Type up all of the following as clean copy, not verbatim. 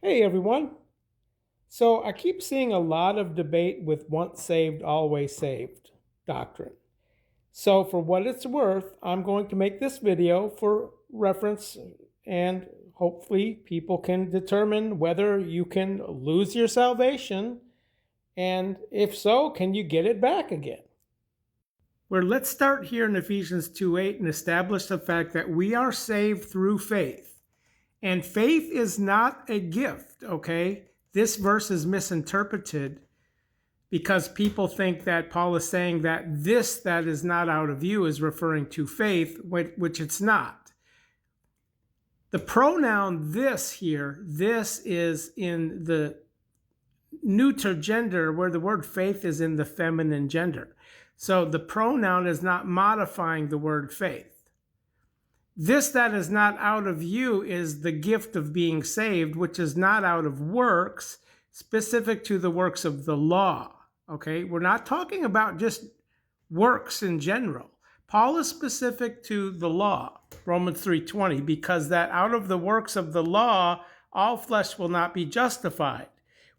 Hey everyone. So I keep seeing a lot of debate with once saved, always saved doctrine. So for what it's worth, I'm going to make this video for reference and hopefully people can determine whether you can lose your salvation and if so, can you get it back again? Where let's start here in Ephesians 2:8 and establish the fact that we are saved through faith. And faith is not a gift, okay? This verse is misinterpreted because people think that Paul is saying that this that is not out of you is referring to faith, which it's not. The pronoun this here, this is in the neuter gender where the word faith is in the feminine gender. So the pronoun is not modifying the word faith. This that is not out of you is the gift of being saved, which is not out of works, specific to the works of the law. Okay, we're not talking about just works in general. Paul is specific to the law, Romans 3:20, because that out of the works of the law, all flesh will not be justified.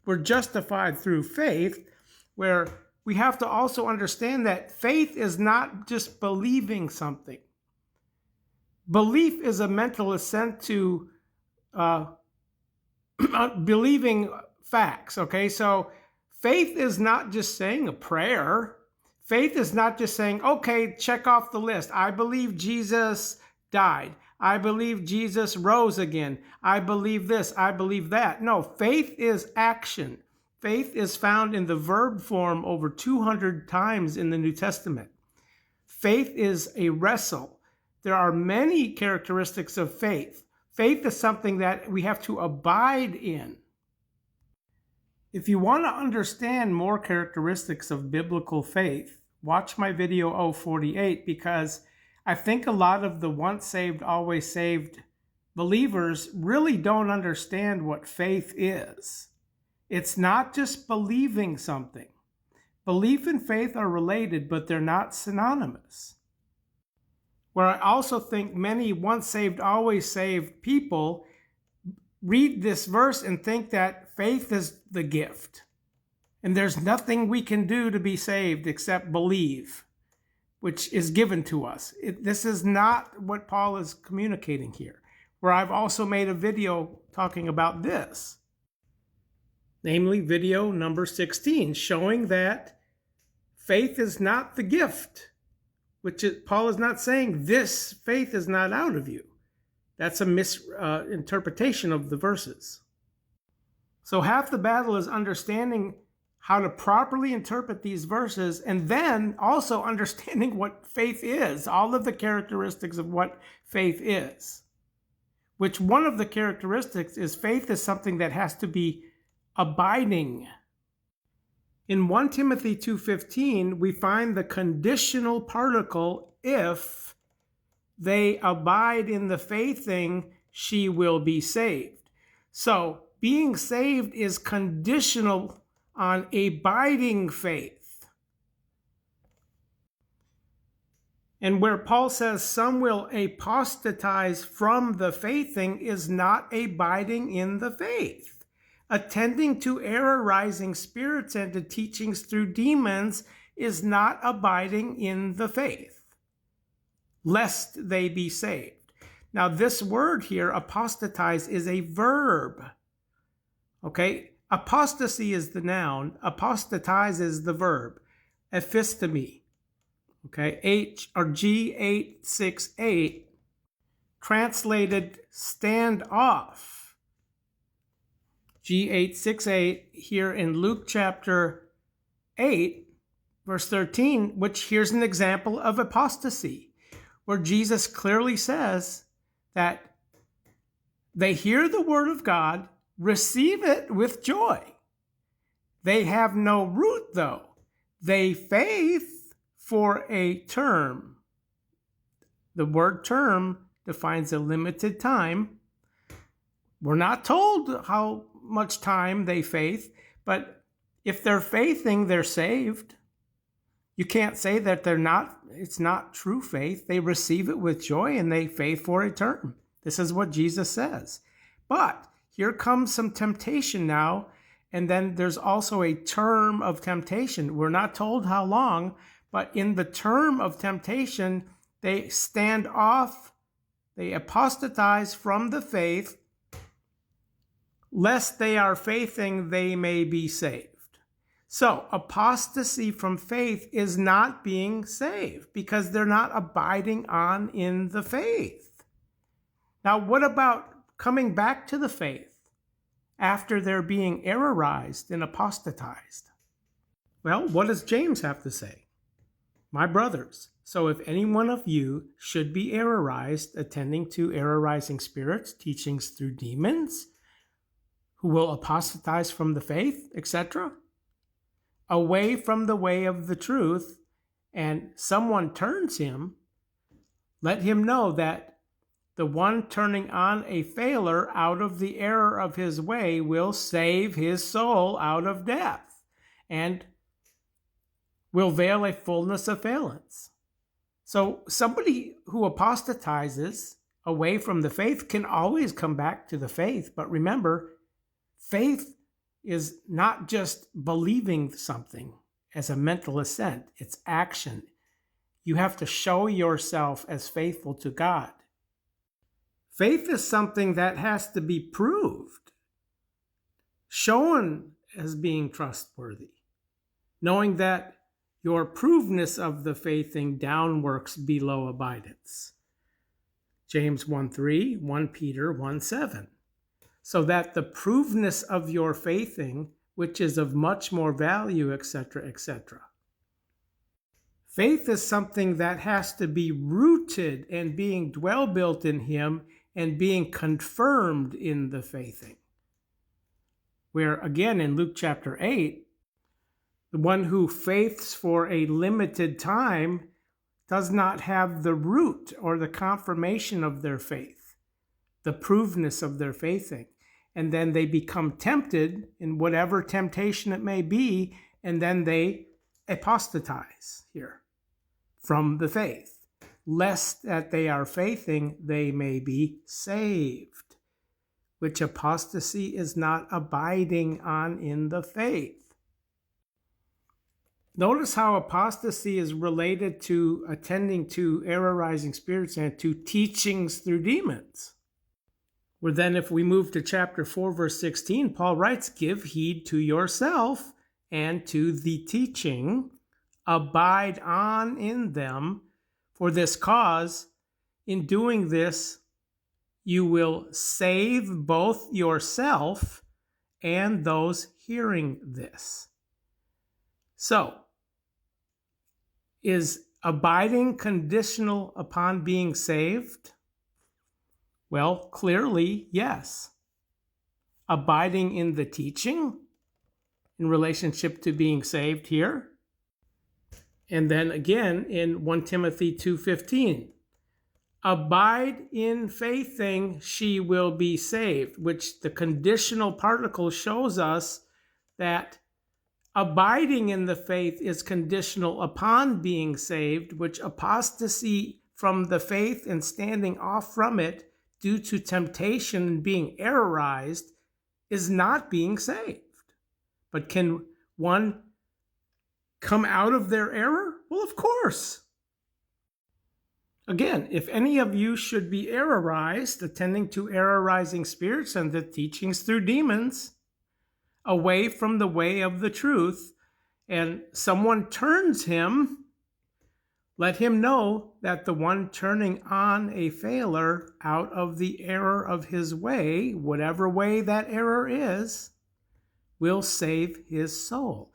We're justified through faith, where we have to also understand that faith is not just believing something. Belief is a mental assent to believing facts, okay? So faith is not just saying a prayer. Faith is not just saying, okay, check off the list. I believe Jesus died. I believe Jesus rose again. I believe this. I believe that. No, faith is action. Faith is found in the verb form over 200 times in the New Testament. Faith is a wrestle. There are many characteristics of faith. Faith is something that we have to abide in. If you want to understand more characteristics of biblical faith, watch my video 048 because I think a lot of the once saved, always saved believers really don't understand what faith is. It's not just believing something. Belief and faith are related, but they're not synonymous. Where I also think many once saved, always saved people read this verse and think that faith is the gift. And there's nothing we can do to be saved except believe, which is given to us. This is not what Paul is communicating here. Where I've also made a video talking about this. Namely, video number 16, showing that faith is not the gift. Paul is not saying this faith is not out of you. That's a misinterpretation of the verses. So half the battle is understanding how to properly interpret these verses and then also understanding what faith is, all of the characteristics of what faith is. Which one of the characteristics is faith is something that has to be abiding. In 1 Timothy 2:15, we find the conditional particle, if they abide in the faith thing, she will be saved. So being saved is conditional on abiding faith. And where Paul says some will apostatize from the faith thing is not abiding in the faith. Attending to error-rising spirits and to teachings through demons is not abiding in the faith, lest they be saved. Now, this word here, apostatize, is a verb. Okay? Apostasy is the noun. Apostatize is the verb. Episteme. Okay? G868, translated stand off. G868 here in Luke chapter 8, verse 13, which here's an example of apostasy, where Jesus clearly says that they hear the word of God, receive it with joy. They have no root, though. They faith for a term. The word term defines a limited time. We're not told how much time they faith, but if they're faithing, they're saved. You can't say that it's not true faith. They receive it with joy and they faith for a term. This is what Jesus says. But here comes some temptation now. And then there's also a term of temptation. We're not told how long, but in the term of temptation, they stand off, they apostatize from the faith, lest they are faithing they may be saved. So apostasy from faith is not being saved because they're not abiding on in the faith. Now, what about coming back to the faith after they're being errorized and apostatized? Well, what does James have to say? My brothers, so if any one of you should be errorized, attending to errorizing spirits, teachings through demons, who will apostatize from the faith, etc., away from the way of the truth, and someone turns him, let him know that the one turning on a failer out of the error of his way will save his soul out of death, and will veil a fullness of valence. So somebody who apostatizes away from the faith can always come back to the faith. But remember, faith is not just believing something as a mental assent, it's action. You have to show yourself as faithful to God. Faith is something that has to be proved, shown as being trustworthy, knowing that your provedness of the faithing downworks below abidance. James 1:3, 1 Peter 1:7. So that the provedness of your faithing, which is of much more value, etc., etc. Faith is something that has to be rooted and being dwell built in him and being confirmed in the faithing. Where again in Luke chapter 8, the one who faiths for a limited time does not have the root or the confirmation of their faith, the provedness of their faithing. And then they become tempted in whatever temptation it may be, and then they apostatize here from the faith, lest that they are faithing they may be saved, which apostasy is not abiding on in the faith. Notice how apostasy is related to attending to errorizing spirits and to teachings through demons. Where then if we move to chapter 4, verse 16, Paul writes, give heed to yourself and to the teaching, abide on in them. For this cause, in doing this, you will save both yourself and those hearing this. So, is abiding conditional upon being saved? Well, clearly, yes. Abiding in the teaching in relationship to being saved here. And then again in 1 Timothy 2:15, abide in faithing, she will be saved, which the conditional particle shows us that abiding in the faith is conditional upon being saved, which apostasy from the faith and standing off from it due to temptation and being errorized is not being saved. But can one come out of their error? Well, of course. Again, if any of you should be errorized, attending to errorizing spirits and the teachings through demons, away from the way of the truth, and someone turns him, let him know that the one turning on a failer out of the error of his way, whatever way that error is, will save his soul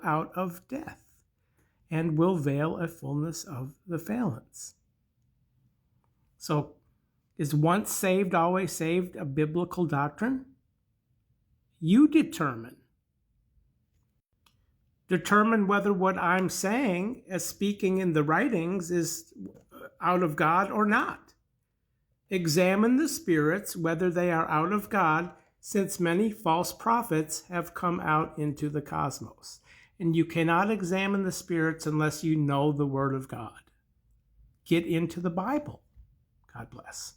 out of death, and will veil a fullness of the valence. So, is once saved, always saved a biblical doctrine? You determine. Determine whether what I'm saying as speaking in the writings is out of God or not. Examine the spirits, whether they are out of God, since many false prophets have come out into the cosmos. And you cannot examine the spirits unless you know the Word of God. Get into the Bible. God bless.